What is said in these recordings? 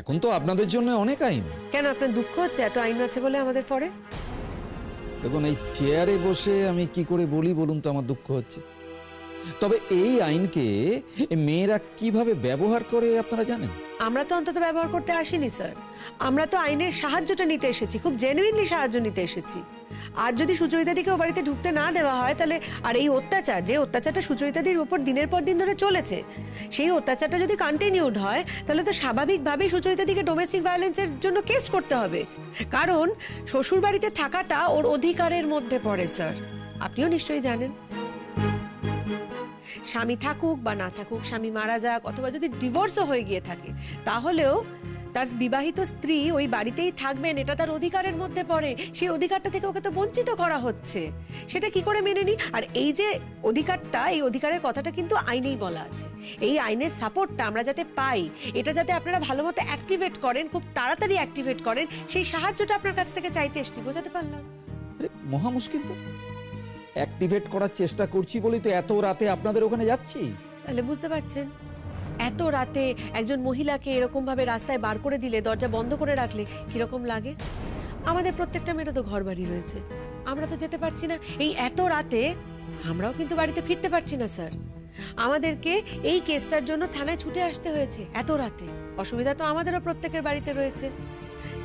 এখন তো আপনাদের জন্য অনেক আইন। কেন আপনার দুঃখ হচ্ছে এত আইন আছে বলে আমাদের পরে? দেখুন, এই চেয়ারে বসে আমি কি করে বলি বলুন তো, আমার দুঃখ হচ্ছে। তবে এই আইনকে মেয়েরা কিভাবে ব্যবহার করে আপনারা জানেন? আমরা তো অন্তত ব্যবহার করতে আসিনি স্যার, আমরা তো আইনের সাহায্যটা নিতে এসেছি, খুব জেনুইনলি সাহায্য নিতে এসেছি। আর যদি সুচরিতাদিকে ও বাড়িতে ঢুকতে না দেওয়া হয় তাহলে, আর এই অত্যাচার, যে অত্যাচারটা সুচরিতাদির উপর দিনের পর দিন ধরে চলেছে, সেই অত্যাচারটা যদি কন্টিনিউড হয় তাহলে তো স্বাভাবিকভাবেই সুচরিতাদিকে ডোমেস্টিক ভায়োলেন্সের জন্য কেস করতে হবে। কারণ শ্বশুর বাড়িতে থাকাটা ওর অধিকারের মধ্যে পড়ে স্যার, আপনিও নিশ্চয়ই জানেন। স্বামী থাকুক বা না থাকুক, স্বামী মারা যাক অথবা যদি ডিভোর্সও হয়ে গিয়ে থাকে, তাহলেও তার বিবাহিত স্ত্রী ওই বাড়িতেই থাকবেন, এটা তার অধিকারের মধ্যে পড়ে। সেই অধিকারটা থেকে ওকে তো বঞ্চিত করা হচ্ছে, সেটা কি করে মেনে নিই? আর এই যে অধিকারটা, এই অধিকারের কথাটা কিন্তু আইনেই বলা আছে। এই আইনের সাপোর্টটা আমরা যাতে পাই, এটা যাতে আপনারা ভালো মতো অ্যাক্টিভেট করেন, খুব তাড়াতাড়ি অ্যাক্টিভেট করেন, সেই সাহায্যটা আপনার কাছ থেকে চাইতে এসেছি। বোঝাতে পারলাম? মহা মুশকিল তো। অ্যাক্টিভেট করার চেষ্টা করছি বলেই তো এত রাতে আপনাদের ওখানে যাচ্ছি। তাহলে বুঝতে পারছেন, এত রাতে একজন মহিলাকে এরকম ভাবে রাস্তায় বার করে দিলে, দরজা বন্ধ করে রাখলে কিরকম লাগে? আমাদের প্রত্যেকটা মেয়েরও তো ঘর বাড়ি রয়েছে, আমরা তো যেতে পারছি না। এই এত রাতে আমরাও কিন্তু বাড়িতে ফিরতে পারছি না স্যার, আমাদেরকে এই কেসটার জন্য থানায় ছুটে আসতে হয়েছে এত রাতে। অসুবিধা তো আমাদেরও প্রত্যেকের বাড়িতে রয়েছে।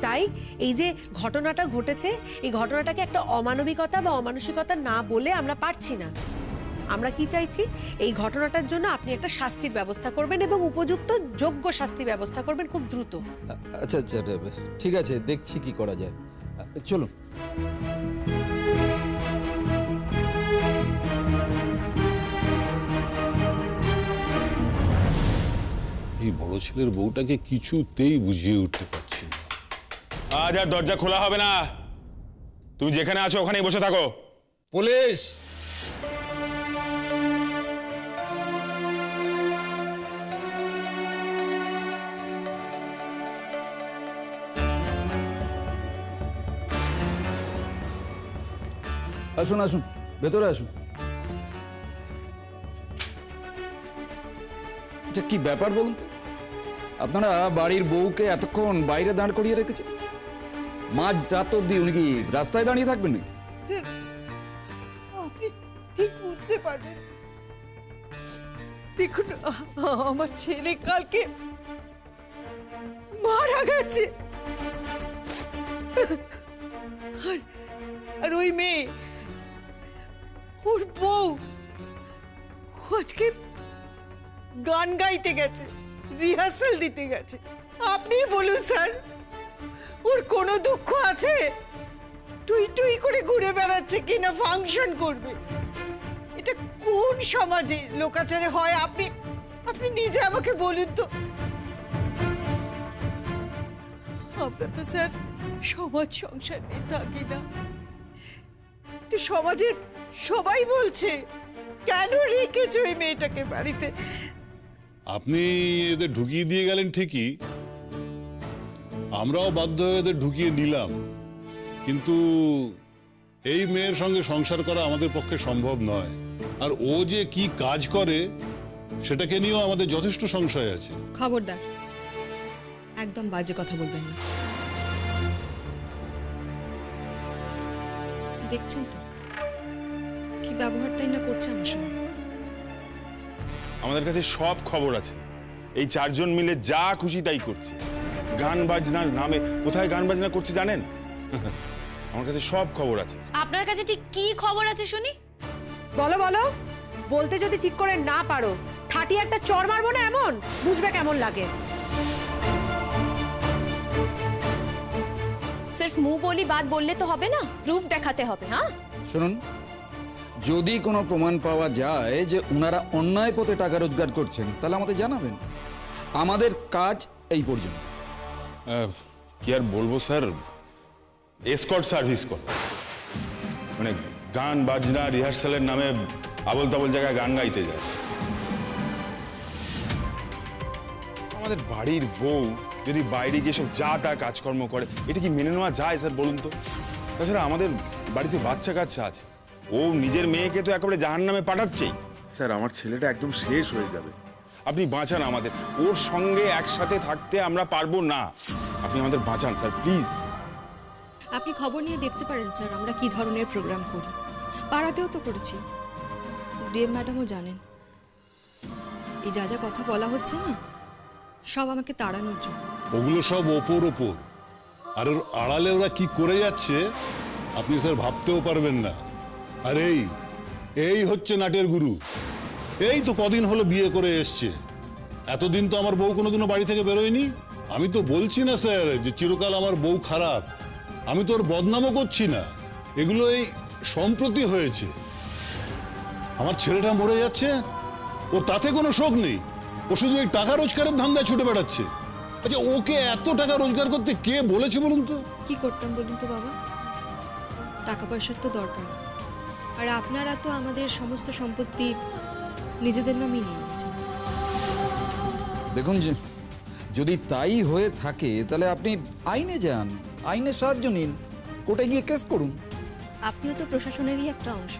তাই এই যে ঘটনাটা ঘটেছে, এই ঘটনাটাকে একটা অমানবিকতা বা অমানসিকতা না বলে আমরা পারছি না। আমরা কি চাইছি, এই ঘটনাটার জন্য আপনি একটা শাস্তির ব্যবস্থা করবেন এবং উপযুক্ত যোগ্য শাস্তি ব্যবস্থা করবেন খুব দ্রুত। আচ্ছা আচ্ছা, ঠিক আছে, দেখছি কি করা যায়। চলুন। এই বড় ছেলের বউটাকে কিছুতেই বুঝিয়ে উঠতে পারছি না। আজ আর দরজা খোলা হবে না, তুমি যেখানে আছো ওখানেই বসে থাকো। পুলিশ! আসুন আসুন, ভেতরে আসুন। আচ্ছা, কি ব্যাপার বলুন তো? আপনারা বাড়ির বউকে এতক্ষণ বাইরে দাঁড় করিয়ে রেখেছেন, মাঝ রাত অব্দি উনি কি রাস্তায় দাঁড়িয়ে থাকবেন নাকি? আপনি ঠিক বুঝতে পারবেন। দেখুন, আমার ছেলে কালকে মারা গেছে, আর ওই মেয়ে, ওর বউ, আজকে গান গাইতে গেছে, রিহার্সাল দিতে গেছে। আপনি বলুন স্যার, ওর কোনো দুঃখ আছে? টুই টুই করে ঘুরে বেড়াচ্ছে কিনা ফাংশন করবে। এটা কোন সমাজে লোকাচারে হয়? আপনি আপনি নিজে আমাকে বলুন তো। আমরা তো স্যার সমাজ সংসার নিয়ে থাকি না, তো সমাজের সবাই বলছে কেন রেখেছো এই মেয়েটাকে বাড়িতে। আপনি এদের ঢুকিয়ে দিয়ে গেলেন ঠিকই, আমরাও বাধ্য হয়ে এদের ঢুকিয়ে নিলাম, কিন্তু এই মেয়ের সঙ্গে সংসার করা আমাদের পক্ষে সম্ভব নয়। আর ও যে কি কাজ করে সেটাকে নিয়েও আমাদের যথেষ্ট সংশয় আছে। খবরদার, একদম বাজে কথা বলবেন না। দেখছেন তো কি ব্যবহারটাই না করছে আমার সঙ্গে। আমাদের কাছে সব খবর আছে, এই চারজন মিলে যা খুশি তাই করছে। গান বাজনার নামে কোথায় গান বাজনা করছে জানেন? আমার কাছে সব খবর আছে। আপনার কাছে ঠিক কি খবর আছে শুনি? বলো বলো, বলতে যদি ঠিক করে না পারো, ঠাটি একটা চড় মারবো না, এমন বুঝবে কেমন লাগে। সির্ফ মুঁহ বলি বাত বললে তো হবে না, প্রুফ দেখাতে হবে। হ্যাঁ শুনুন, যদি কোনো প্রমাণ পাওয়া যায় যে ওনারা অন্যায় পথে টাকা রোজগার করছেন, তাহলে আমাদের জানাবেন। আমাদের কাজ এই পর্যন্ত। কি আর বলবো স্যার, এসকর্ট সার্ভিস কর, মানে গান বাজনা রিহার্সালের নামে আবল তাবল জায়গায় গান গাইতে যায়। আমাদের বাড়ির বউ যদি বাইরে গিয়ে সব যা তা কাজকর্ম করে, এটা কি মেনে নেওয়া যায় স্যার বলুন তো? তাছাড়া আমাদের বাড়িতে বাচ্চা কাচ্চা আছে, ও নিজের মেয়েকে তো একেবারে জাহান্নামে পাঠাচ্ছেই। স্যার, আমার ছেলেটা একদম শেষ হয়ে যাবে। আপনি বাঁচান আমাদের, ওর সঙ্গে একসাথে থাকতে আমরা পারবো না। আপনি আমাদের বাঁচান স্যার, প্লিজ। আপনি খবর নিয়ে দেখতে পারেন স্যার আমরা কি ধরনের প্রোগ্রাম করি, পাড়াতেও তো করেছি। ডিএম ম্যাডামও জানেন এই যা যা কথা বলা হচ্ছে না, সব আমাকে তাড়ানোর জন্য। ওগুলো সব ওপর ওপর, আর ওর আড়ালে ওরা কি করে যাচ্ছে আপনি স্যার ভাবতেও পারবেন না। আর এই হচ্ছে নাটের গুরু। এই তো কদিন হলো বিয়ে করে এসছে, এতদিন তো আমার বউ কোনোদিনও বাড়ি থেকে বেরোয়নি। আমি তো বলছি না স্যার যে চিরকাল আমার বউ খারাপ, আমি তো ওর বদনামও করছি না, এগুলো এই সম্প্রতি হয়েছে। আমার ছেলেটা মরে যাচ্ছে, ও তাতে কোনো শোক নেই, ও শুধু এই টাকা রোজগারের ধান্দায় ছুটে বেড়াচ্ছে। আচ্ছা, ওকে এত টাকা রোজগার করতে কে বলেছে বলুন তো? কি করতাম বলুন তো বাবা, টাকা পয়সার তো দরকার, আর আপনারা তো আমাদের সমস্ত সম্পত্তি নিজেদের নামেই নিয়ে নিয়েছেন। দেখুন, যদি তাই হয়ে থাকে তাহলে আপনি আইনে যান, আইনের সাহায্য নিন, কোর্টে গিয়ে কেস করুন। আপনিও তো প্রশাসনেরই একটা অংশ,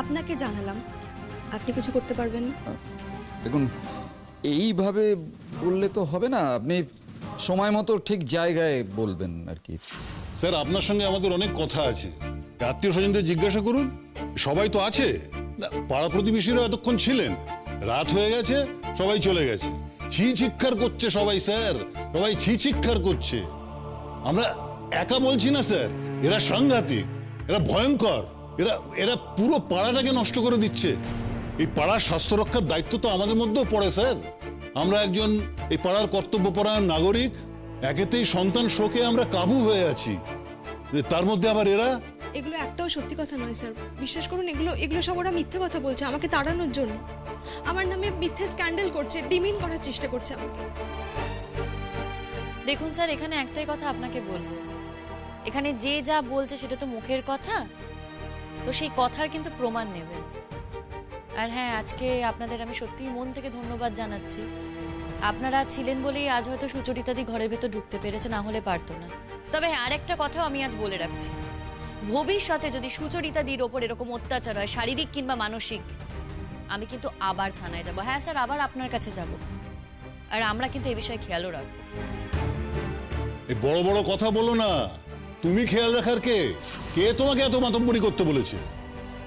আপনাকে জানালাম, আপনি কিছু করতে পারবেন না? দেখুন, এইভাবে বললে তো হবে না, আপনি সময় মতো ঠিক জায়গায় বলবেন আর কি। স্যার, আপনার সঙ্গে আমাদের অনেক কথা আছে, আত্মীয় স্বজনদের জিজ্ঞাসা করুন, সবাই তো আছে না, পাড়া প্রতিবেশীরা এতক্ষণ ছিলেন, রাত হয়ে গেছে, সবাই চলে গেছে, ছি চিৎকার করছে সবাই স্যার, সবাই ছি চিৎকার করছে। আমরা একা বলছি না স্যার, এরা সাংঘাতিক, এরা ভয়ঙ্কর, এরা পুরো পাড়াটাকে নষ্ট করে দিচ্ছে। এই পাড়ার স্বাস্থ্য রক্ষার দায়িত্ব তো আমাদের মধ্যেও পড়ে স্যার। আমরা একজন এই পাড়ার কর্তব্যপরায়ণ নাগরিক, একেতেই সন্তান শোকে আমরা কাবু হয়ে আছি, তার মধ্যে আবার এরা। এগুলো একটাও সত্যি কথা নয় স্যার, বিশ্বাস করুন, এগুলো সব ওরা মিথ্যে কথা বলছে আমাকে তাড়ানোর জন্য। আমার নামে মিথ্যে স্ক্যান্ডাল করছে, ডিমিন করার চেষ্টা করছে আমাকে। দেখুন স্যার, এখানে একটাই কথা আপনাকে বলবো, এখানে যে যা বলছে সেটা তো মুখের কথা, তো সেই কথার কিন্তু প্রমাণ নেবেন। আর হ্যাঁ, আজকে আপনাদের আমি সত্যিই মন থেকে ধন্যবাদ জানাচ্ছি। আপনারা ছিলেন বলেই আজ হয়তো সুচরিতাদি ঘরের ভেতর ঢুকতে পেরেছে, না হলে পারতো না। তবে হ্যাঁ, আরেকটা কথাও আমি আজ বলে রাখছি, ভবিষ্যতে যদি সুচরিতাদির ওপর এরকম অত্যাচার হয়, শারীরিক কিংবা মানসিক, আমি কিন্তু আবার থানায় যাব। হ্যাঁ স্যার, আবার আপনার কাছে যাব, আর আমরা কিন্তু এই বিষয়ে খেয়ালও রাখবো। এই বড় বড় কথা বলো না, তুমি খেয়াল রাখার কে? কে তোমাকে এত মাতব্বরি করতে বলেছে?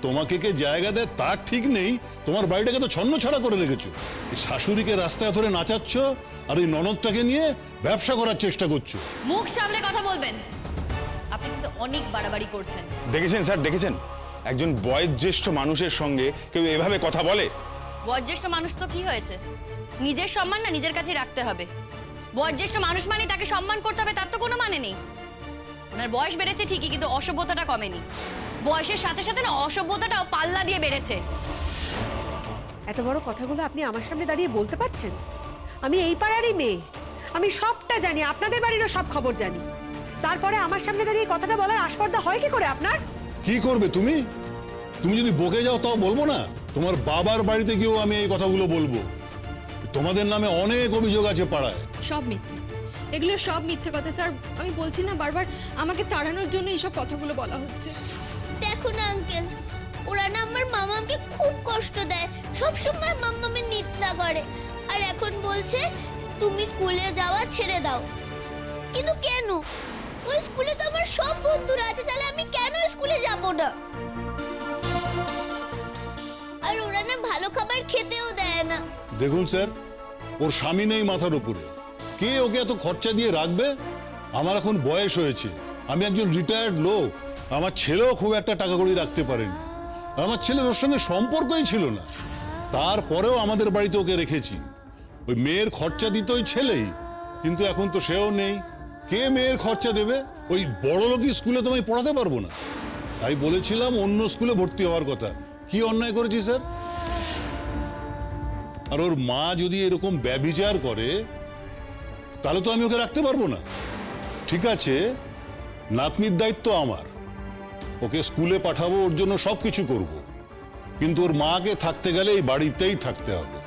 তোমাকে কে জায়গা দেয় তার ঠিক নেই, তোমার বাড়িটাকে তো ছন্ন ছাড়া করে রেখেছো। এই শাশুড়িকে রাস্তায় ধরে নাচাচ্ছ, আর এই ননদটাকে নিয়ে ব্যবসা করার চেষ্টা করছো। মুখ সামলে কথা বলবেন, আপনি কিন্তু অনেক বাড়াবাড়ি করছেন। দেখেছেন স্যার, দেখেছেন একজন বয়োজ্যেষ্ঠ মানুষের সঙ্গে কেউ এভাবে কথা বলে? বয়োজ্যেষ্ঠ মানুষ তো কি হয়েছে, নিজের সম্মান না নিজের কাছে রাখতে হবে। বয়োজ্যেষ্ঠ মানুষ মানে তাকে সম্মান করতে হবে তার তো কোনো মানে নেই। ওনার বয়স বেড়েছে ঠিকই, কিন্তু অসভ্যতাটা কমেনি। বয়সের সাথে সাথে না অসভ্যতাটাও পাল্লা দিয়ে বেড়েছে। এত বড় কথাগুলো আপনি আমার সামনে দাঁড়িয়ে বলতে পারছেন? আমি এই পাড়ারই মেয়ে, আমি সবটা জানি, আপনাদের বাড়িরও সব খবর জানি। তারপরে আমার সামনে দাঁড়িয়ে কথাটা বলার আস্পর্ধা হয় কি করে আপনার? কি করবে তুমি? তুমি যদি বকে যাও তাও বলবো না, তোমার বাবার বাড়িতে গিয়েও আমি এই কথাগুলো বলবো। তোমাদের নামে অনেক অভিযোগ আছে পাড়ায়। সব মিথ্যে, এগুলো সব মিথ্যে কথা স্যার। আমি বলছি না বারবার, আমাকে তাড়ানোর জন্য এইসব কথাগুলো বলা হচ্ছে। দেখো না আঙ্কেল, ওরা না আমার মামাকে খুব কষ্ট দেয়, সবসময় মাম্মামের নিন্দা করে, আর এখন বলছে তুমি স্কুলে যাওয়া ছেড়ে দাও। কিন্তু কেন? ওই স্কুলে তো আমার সব বন্ধুরা আছে, তাহলে আমি কেন স্কুলে যাব না? আর ওরা না ভালো খাবার খেতেও দেয় না। দেখুন স্যার, ওর স্বামী নেই মাথার উপরে, কে ওকে এত খরচা দিয়ে রাখবে? আমার এখন বয়স হয়েছে, আমি একজন রিটায়ার্ড লোক, আমার ছেলেও খুব একটা টাকা কড়ি রাখতে পারেনি, আমার ছেলের ওর সঙ্গে সম্পর্কই ছিল না, তারপরেও আমাদের বাড়িতে ওকে রেখেছি। ওই মেয়ের খরচা দিত ওই ছেলেই, কিন্তু এখন তো সেও নেই, কে মেয়ের খরচা দেবে? ওই বড় লোকই স্কুলে তোমায় পড়াতে পারবো না, তাই বলেছিলাম অন্য স্কুলে ভর্তি হওয়ার কথা। কি অন্যায় করেছি স্যার? আর ওর মা যদি এরকম ব্যভিচার করে তাহলে তো আমি ওকে রাখতে পারবো না। ঠিক আছে, নাতনির দায়িত্ব আমার, ওকে স্কুলে পাঠাবো, ওর জন্য সবকিছু করব, কিন্তু ওর মাকে থাকতে গেলে এই বাড়িতেই থাকতে হবে।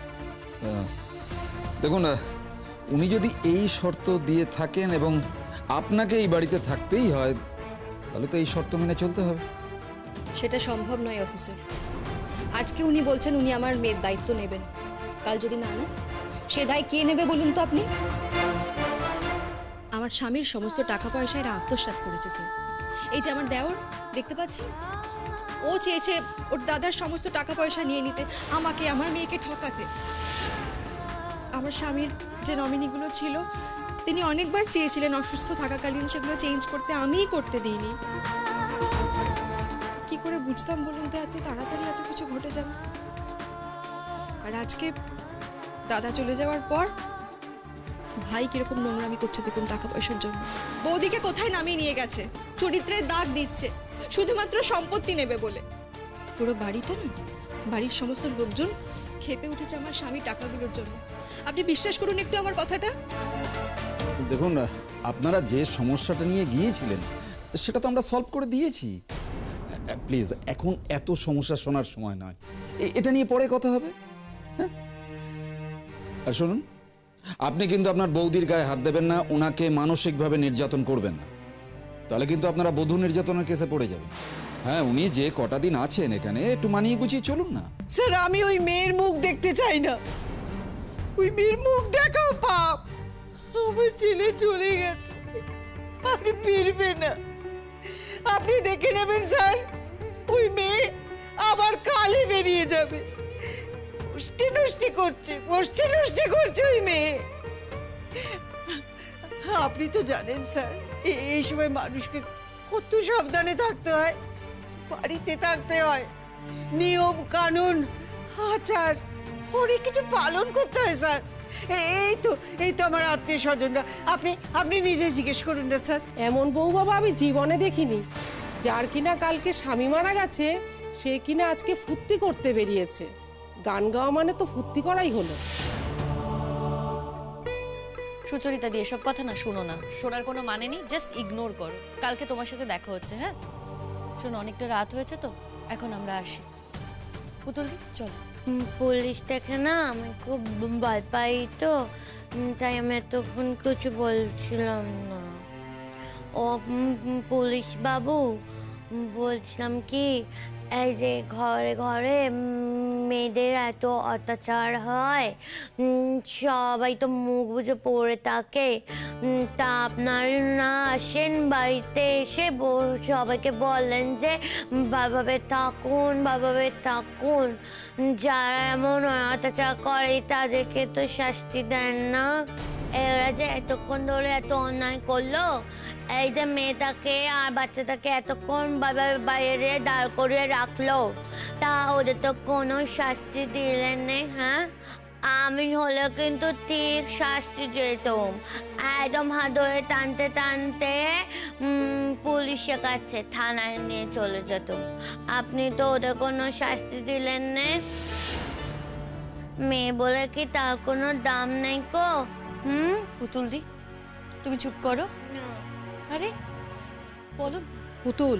দেখুন, উনি যদি এই শর্ত দিয়ে থাকেন এবং আপনাকে এই বাড়িতে থাকতেই হয়, তাহলে তো এই শর্ত মেনে চলতে হবে। সেটা সম্ভব নয় অফিসার। আজকে উনি বলছেন উনি আমার মেয়ের দায়িত্ব নেবেন, কাল যদি না নেন সে দায় কে নেবে বলুন তো আপনি? আমার স্বামীর সমস্ত টাকা পয়সা এরা আত্মসাৎ করেছে স্যার। এই যে আমার দেওর দেখতে পাচ্ছেন, ও চেয়েছে ওর দাদার সমস্ত টাকা পয়সা নিয়ে নিতে, আমাকে আমার মেয়েকে ঠকাতে। আমার স্বামীর যে নমিনিগুলো ছিল তিনি অনেকবার চেয়েছিলেন অসুস্থ থাকাকালীন সেগুলো চেঞ্জ করতে, আমিই করতে দিইনি। কি করে বুঝতাম বলুন তো এত তাড়াতাড়ি এত কিছু ঘটে যাবে? আর আজকে দাদা চলে যাওয়ার পর ভাই কিরকম নোংরামি করছে দেখুন টাকা পয়সার জন্য। বৌদিকে কোথায় নামিয়ে নিয়ে গেছে, চরিত্রের দাগ দিচ্ছে শুধুমাত্র সম্পত্তি নেবে বলে। পুরো বাড়িটা না, বাড়ির সমস্ত লোকজন খেপে উঠেছে আমার স্বামী টাকাগুলোর জন্য। আপনি বিশ্বাস করুন একটু আমার কথাটা। দেখুন, আপনারা যে সমস্যাটা নিয়ে গিয়েছিলেন সেটা তো আমরা সলভ করে দিয়েছি। প্লিজ, এখন এত সমস্যা শোনার সময় নয়, এটা নিয়ে পরে কথা হবে। হ্যাঁ, আর শুনুন, আপনি কিন্তু আপনার বৌদির গায়ে হাত দেবেন না, ওনাকে মানসিকভাবে নির্যাতন করবেন না, তাহলে কিন্তু আপনারা বধূ নির্যাতনের কেসে পড়ে যাবেন। হ্যাঁ, উনি যে কটা দিন আছেন এখানে একটু মানিয়ে গুছিয়ে চলুন না। স্যার আমি ওই মেয়ের মুখ দেখতে চাই না। ওই মেয়ের মুখ দেখাও পাপ। আমার ছেলে চলে গেছে, আর ফিরবে না। আপনি দেখে নেবেন স্যার, ওই মেয়ে আবার কালে বেরিয়ে যাবে। নষ্টি করছে ওই মেয়ে। আপনি তো জানেন স্যার, এই সময় মানুষকে কত সাবধানে থাকতে হয়, বাড়িতে থাকতে হয়, নিয়ম কানুন আচার অনেক কিছু পালন করতে হয় স্যার। এই তো আমার আত্মীয় স্বজনরা, আপনি নিজে জিজ্ঞেস করুন না স্যার। এমন বউ বাবা আমি জীবনে দেখিনি, যার কিনা কালকে স্বামী মারা গেছে সে কিনা আজকে ফুর্তি করতে বেরিয়েছে। গান গাওয়া মানে তো ফুর্তি করাই হলো। সুচরিতা দিয়ে এসব কথা না শোনো না, শোনার কোনো মানে নেই, জাস্ট ইগনোর করো। কালকে তোমার সাথে দেখা হচ্ছে। হ্যাঁ শোনো, অনেকটা রাত হয়েছে তো, এখন আমরা আসি। পুতুল দি চলো। পুলিশ দেখে না আমি খুব ভয় পাই তো, তাই আমি এতক্ষণ কিছু বলছিলাম না। ও পুলিশ বাবু, বলছিলাম কি, এই যে ঘরে ঘরে মেয়েদের এত অত্যাচার হয়, সবাই তো মুখ বুজে পড়ে থাকে, তা আপনার না আসেন বাড়িতে এসে সবাইকে বললেন যে ভালোভাবে থাকুন, যারা এমন অত্যাচার করে তাদেরকে তো শাস্তি দেন না। এরা যে এতক্ষণ ধরে এত অন্যায় করলো, এই যে মেয়েটাকে আর বাচ্চাটাকে এতক্ষণ বাইরে দাঁড় করিয়ে রাখলো, তা ওদের তো কোনো শাস্তি দিলেন নেই। হ্যাঁ, আমি হলে কিন্তু ঠিক শাস্তি দিতাম, একদম হাত ধরে টানতে টানতে পুলিশের কাছে থানায় নিয়ে চলে যেতাম। আপনি তো ওদের কোনো শাস্তি দিলেন না। মেয়ে বলে কি তার কোনো দাম নেই কো? পুতুল দি তুমি চুপ করো। আরে বলো। পুতুল,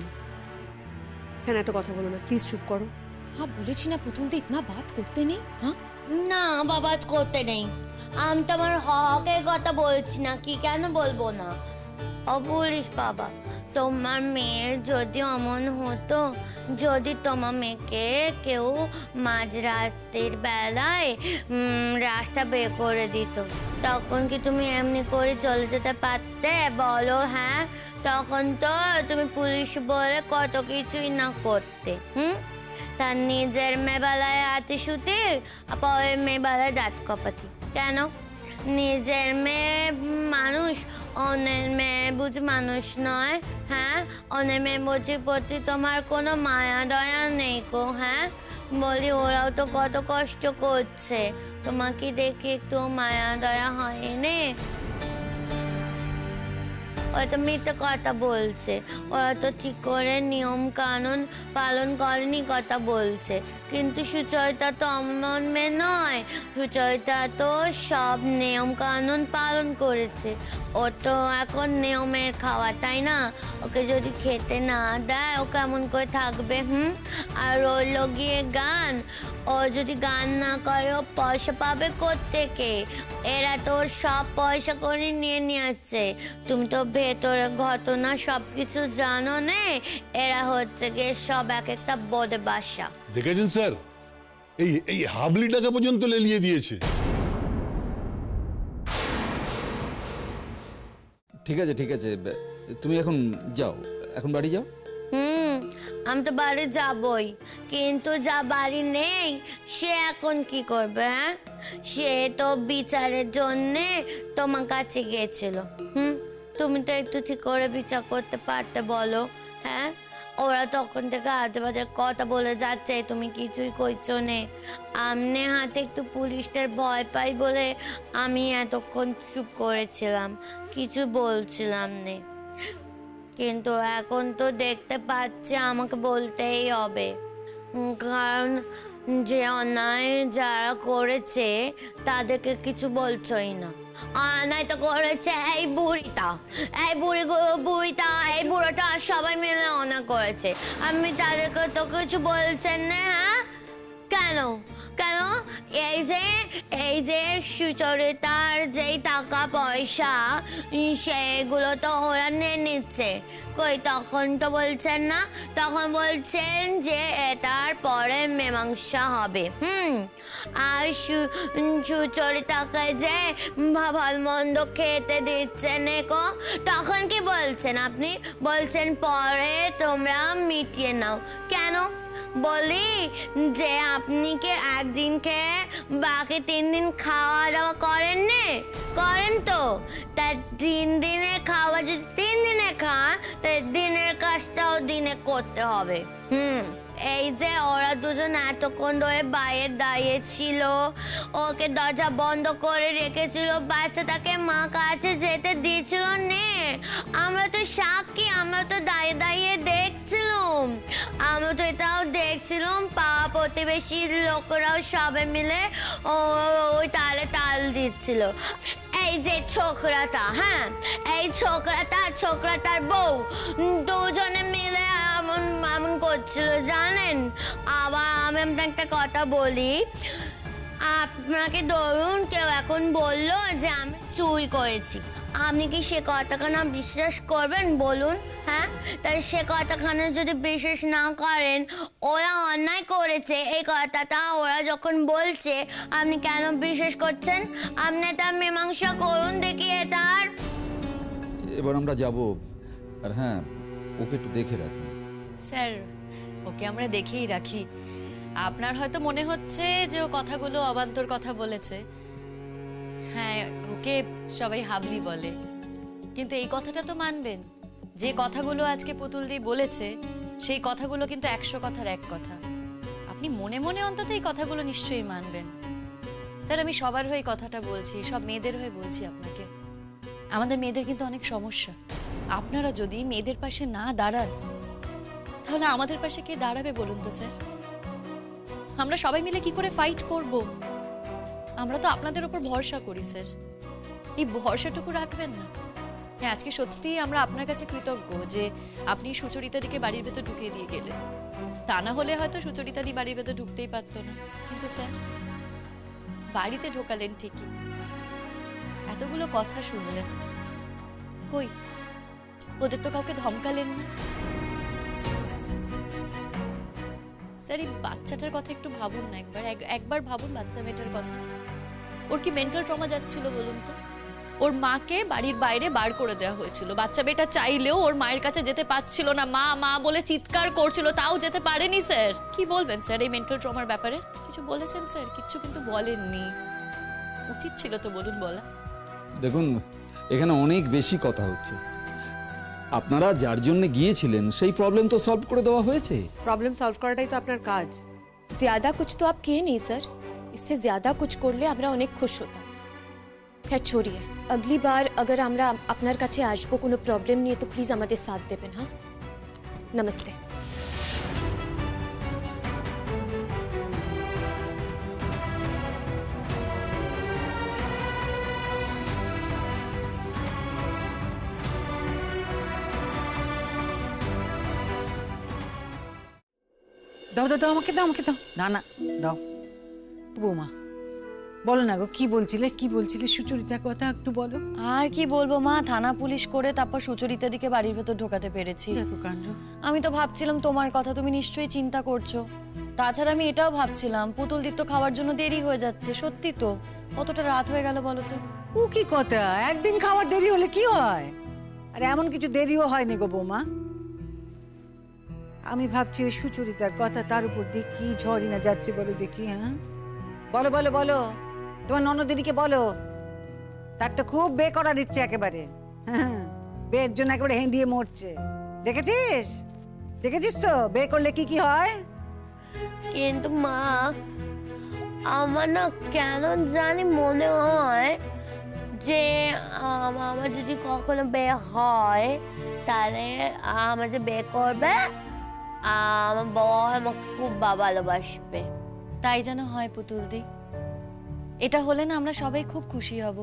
এখানে এত কথা বলো না, প্লিজ চুপ করো। हाँ বলেছি না পুতুল দি, ইতনা বাত করতে নেই। হ্যাঁ না বাবা করতে নেই, আমি তো আমার হকের কথা বলছি না, কি কেন বলবো না। পুলিশ বাবা, তোমার মেয়ের যদি অমন হতো, যদি তোমার মেয়েকে কেউ মাঝরাতের বেলায় রাস্তা বের করে দিত, তখন কি তুমি এমনি করে চলে যেতে পারতে বলো? হ্যাঁ, তখন তো তুমি পুলিশ বলে কত কিছুই না করতে। তার নিজের মেয়েবেলায় হাতে শুতে, পরের মেয়েবেলায় দাঁত কপাতি কেন? নিজের মেয়ে মানুষ, অন্যের মেয়ে বুঝি মানুষ নয়? হ্যাঁ, অন্যের মেয়ে বুঝি প্রতি তোমার কোনো মায়া দয়া নেই গো? হ্যাঁ বলি, ওরাও তো কত কষ্ট করছে, তোমাকে দেখে একটু মায়া দয়া হয়নি? ওরা তো মিথ্যে কথা বলছে, ওরা তো ঠিক করে নিয়ম কানুন পালন করেনি কথা বলছে। কিন্তু সুচরিতা তো অমন মেয়ে নয়, সুচরিতা তো সব নিয়ম কানুন পালন করেছে। ও তো এখন নিয়মের খাওয়া, তাই না? ওকে যদি খেতে না দেয় ও কেমন করে থাকবে? আর রইল গিয়ে গান, ও যদি গান না করে ও পয়সা পাবে কোত্থেকে? এরা তো সব পয়সা করে নিয়ে নিয়েছে। তুমি তো ভেতরে ঘটনা সব কিছু জানো নে, এরা হচ্ছে গিয়ে সব এক একটা বদে বাসা। দেখেছেন স্যার, এই এই হাবলি টাকা পর্যন্ত লেলিয়ে দিয়েছে। ঠিক আছে ঠিক আছে, তুমি এখন যাও, এখন বাড়ি যাও। আমি তো বাড়ি যাবই, কিন্তু যা বাড়ি নেই সে এখন কি করবে? হ্যাঁ, সে তো বিচারের জন্যে তোমার কাছে গিয়েছিল। তুমি তো একটু ঠিক করে বিচার করতে পারতে বলো। হ্যাঁ, ওরা তখন থেকে আজে বাজে কথা বলে যাচ্ছে, তুমি কিছুই করছো নে। আমনে হাতে একটু পুলিশদের ভয় পাই বলে আমি এতক্ষণ চুপ করেছিলাম, কিছু বলছিলাম নে। কিন্তু এখন তো দেখতে পাচ্ছি আমাকে বলতেই হবে, কারণ যে অন্যায় যারা করেছে তাদেরকে কিছু বলছই না। অন্যায় তো করেছে এই বুড়িটা, এই বুড়িটা, এই বুড়োটা, সবাই মিলে অন্যায় করেছে। আমি তাদেরকে তো কিছু বলছেন না। হ্যাঁ, কেন কেন? এই যে সুচরিতার যেই টাকা পয়সা সেগুলো তো ওরা নিয়ে নিচ্ছে। কই, তখন তো বলছেন না, তখন বলছেন যে এটার পরে মীমাংসা হবে। আর সুচরিতাকে যে ভাল মন্দ খেতে দিচ্ছেন গো, তখন কি বলছেন আপনি? বলছেন পরে তোমরা মিটিয়ে নাও। কেন? বলি যে আপনি কি একদিন খেয়ে বাকি 3 দিন খাওয়া দাওয়া করেন নে? করেন তো। তার 3 দিনের খাওয়া যদি 3 দিনে খান, তাই দিনের কাজটাও দিনে করতে হবে। এই যে ওরা দুজন এতক্ষণ ধরে বাইরে দাঁড়িয়ে ছিল, ওকে দরজা বন্ধ করে রেখেছিল, বাচ্চাটাকে মা কাছে যেতে দিয়েছিল নে। আমরা তো সাক্ষী, আমরা তো দাঁড়িয়ে দাঁড়িয়ে দেখছিলাম। আমরা তো এটাও দেখছিলাম, পাড়া প্রতিবেশীর লোকরাও সবাই মিলে ওই তালে তাল দিচ্ছিল। এই যে ছোকরাটা, হ্যাঁ, এই ছোকরাটার বউ দুজনে মিলে এমন করছিল জানেন। আবার আমি একটা কথা বলি, আপনাকে ধরুন কেউ এখন বললো যে আমি চুরি করেছি, আপনি কি সে কথাখানা বিশ্বাস করবেন বলুন? হ্যাঁ, তাই সে কথাখানা যদি বিশ্বাস না করেন, ওরা অন্যায় করেছে এই কথাটা ওরা যখন বলছে, আপনি কেন বিশ্বাস করছেন? আপনি তার মীমাংসা করুন দেখি এটার। এবার আমরা যাব, আর হ্যাঁ, ওকে একটু দেখে রাখুন। স্যার, ওকে আমরা দেখেই রাখি। আপনার হয়তো মনে হচ্ছে যে ও কথাগুলো অবান্তর কথা বলেছে। হ্যাঁ, ওকে সবাই হাবলি বলে, কিন্তু এই কথাটা তো মানবেন, যে কথাগুলো আজকে পুতুল দি বলেছে সেই কথাগুলো কিন্তু 100 কথার 1 কথা। আপনি মনে মনে অন্তত এই কথাগুলো নিশ্চয়ই মানবেন। স্যার, আমি সবার হয়ে কথাটা বলছি, সব মেয়েদের হয়ে বলছি আপনাকে। আমাদের মেয়েদের কিন্তু অনেক সমস্যা। আপনারা যদি মেয়েদের পাশে না দাঁড়ান, তাহলে আমাদের পাশে কে দাঁড়াবে বলুন তো স্যার? আমরা সবাই মিলে কি করে ফাইট করব? আমরা তো আপনাদের উপর ভরসা করি স্যার, এই ভরসাটুকু রাখবেন না? হ্যাঁ, আজকে সত্যিই আমরা আপনার কাছে কৃতজ্ঞ যে আপনি সুচরিতাদিকে বাড়ির ভেতর ঢুকিয়ে দিয়ে গেলেন। তা না হলে হয়তো সুচরিতাদি বাড়ির ভেতর ঢুকতেই পারতো না। কিন্তু স্যার, বাড়িতে ঢোকালেন ঠিকই, এতগুলো কথা শুনলেন, কই ওদের তো কাউকে ধমকালেন না। স্যার, এই বাচ্চাটার কথা একটু ভাবুন না, একবার ভাবুন বাচ্চা মেয়েটার কথা। ওর কি মেন্টাল ট্রমা যাচ্ছিল বলুন তো? ওর মাকে বাড়ির বাইরে বার করে দেওয়া হয়েছিল, বাচ্চা মেয়েটা চাইলেও ওর মায়ের কাছে যেতে পারছিল না, মা মা বলে চিৎকার করছিল, তাও যেতে পারেনি। স্যার, কি বলবেন স্যার এই মেন্টাল ট্রমার ব্যাপারে? কিছু বলেছেন স্যার? কিচ্ছু কিন্তু বলেননি, উচিত ছিল তো বলুন বলা। দেখুন, এখানে অনেক বেশি কথা হচ্ছে। আপনারা যার জন্য গিয়েছিলেন সেই প্রবলেম তো সলভ করে দেওয়া হয়েছে। প্রবলেম সলভ করাটাই তো আপনার কাজ। ज्यादा कुछ तो आप कहे नहीं सर, इससे ज्यादा कुछ করলে আমরা অনেক খুশ হতাম। खैर छोड़िए, अगली बार अगर আমরা আপনার কাছে আসবো কোনো প্রবলেম নিয়ে তো প্লিজ আমাদের সাথ দেবেন। হ্যাঁ, নমস্তে। দাও দাও দাও, আমাকে দাও, আমাকে দাও। না না, দাও বৌমা। বলো না গো, কি বলছিলে সুচরিতার কথা একটু বলো। আর কি বলবো মা, থানা পুলিশ করে তারপর সুচরিতাদিকে বাড়ির ভেতর ঢোকাতে পেরেছি। দেখো কাণ্ড। আমি তো ভাবছিলাম তোমার কথা, তুমি নিশ্চয়ই চিন্তা করছো, তাছাড়া আমি এটাও ভাবছিলাম পুতুলদির তো খাওয়ার জন্য দেরি হয়ে যাচ্ছে। সত্যি তো, কতটা রাত হয়ে গেল বলো তো। ও কি কথা, একদিন খাওয়ার দেরি হলে কি হয়? আর এমন কিছু দেরিও হয়নি গো বৌমা। আমি ভাবছি ওই সুচরিতার কথা, তার উপর দিয়ে কি ঝড়ই না যাচ্ছে বলো দেখি। হ্যাঁ বলো বলো বলো, তোমার ননদিনীকে বলো, তার তো খুব বে করা দিচ্ছে একেবারে। হ্যাঁ, বের জন্য একেবারে হেঁদিয়ে মরছে। দেখেছিস দেখেছিস তো বে করলে কি কি হয়। কিন্তু মা, আমার না কেন জানি মনে হয় যে আমার যদি কখনো বিয়ে হয় তাহলে আমার যে বিয়ে করবে আমার বাবা আমাকে খুব ভালোবাসবে। তাই যেন হয় পুতুলদি। এটা হলে না আমরা সবাই খুব খুশি হব।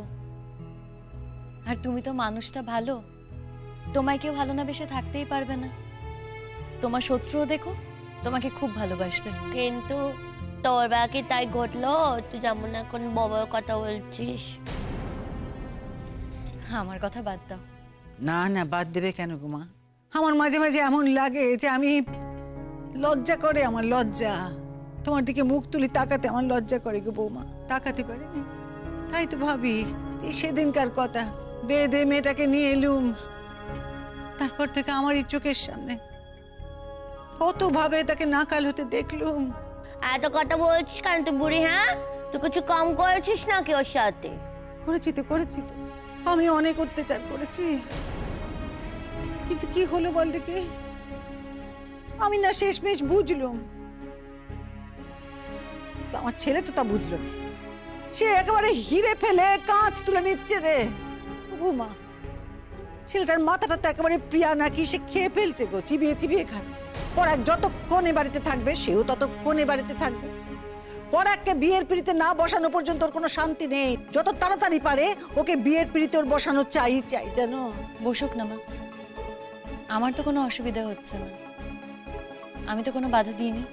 আর তুমি তো মানুষটা ভালো, তোমায় কেউ ভালো না বেশে থাকতেই পারবে না। তোমার শত্রুও দেখো তোমাকে খুব ভালোবাসবে। কিন্তু তোর বাকি তাই ঘটলো? তুই যেমন এখন বাবার কথা বলছিস। আমার কথা বাদ দাও। না না, বাদ দেবে কেন গো মা? আমার মাঝে মাঝে এমন লাগে যে আমি লজ্জা করে, আমার লজ্জা। তোমার দিকে মুখ তুলি তাকাতে আমার লজ্জা করে গো বৌমা, তাকাতে পারিনি। তাই তো ভাবি এই সেদিনকার কথা, বেদে মেয়েটাকে নিয়ে এলুম, তারপর থেকে আমার এই চোখের সামনে কত ভাবে তাকে নাকাল হতে দেখলুম। এত কথা বলছিস কেন তুই বুড়ি? হ্যাঁ, তুই কিছু কম করেছিস নাকি ওর সাথে? করেছি তো করেছি তো, আমি অনেক অত্যাচার করেছি। কিন্তু কি হলো বল দেখি, আমি না শেষমেশ বুঝলুম। কিন্তু আমার ছেলে তো তা বুঝলো না। সে একেবারে হিরে ফেলে কাঁচ তুলে নিচ্ছে রে। মা, ছেলেটার মাথাটা তো একেবারে প্রিয়া নাকি, সে খেয়ে ফেলছে গো, চিবিয়ে চিবিয়ে খাচ্ছে। পরাগ যতক্ষণ এ বাড়িতে থাকবে সেও ততক্ষণ এ বাড়িতে থাকবে। পরাগকে বিয়ের পিড়িতে না বসানো পর্যন্ত ওর কোনো শান্তি নেই। যত তাড়াতাড়ি পারে ওকে বিয়ের পিড়িতে ওর বসানো চাই চাই, জানো? বসুক না মা, আমার তো কোনো অসুবিধা হচ্ছে না। আমি তো কোনো বাধা দিইনি।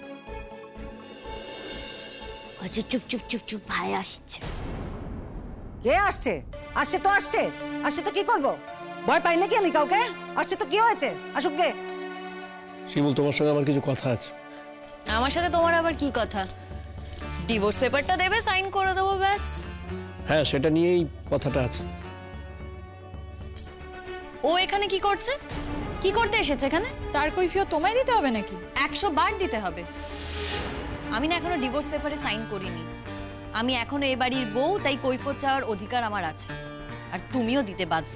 আচ্ছা চুপ চুপ চুপ চুপ, ভাই আসছে। কে আসছে? আসছে তো আসছে, আসছে তো কি করবো? ভয় পাই নাকি আমি কাউকে? আসছে তো কি হয়েছে, আসুক গে। শিমুল, তোমার সঙ্গে আমার কিছু কথা আছে। আমার সাথে তোমার আবার কি কথা? ডিভোর্স পেপারটা দেবে, সাইন করে দেবো, ব্যাস। হ্যাঁ, সেটা নিয়েই কথাটা আছে। ও এখানে কি করছে? কি করতে এসেছে এখানে? তার কৈফিয়ত তোমায় দিতে হবে নাকি? 100 বার দিতে হবে। আমি না এখনো ডিভোর্স পেপারে সাইন করিনি। আমি এখনো এ বাড়ির বউ, তাই কৈফিয়ত চাওয়ার অধিকার আমার আছে। আর তুমিও দিতে বাধ্য।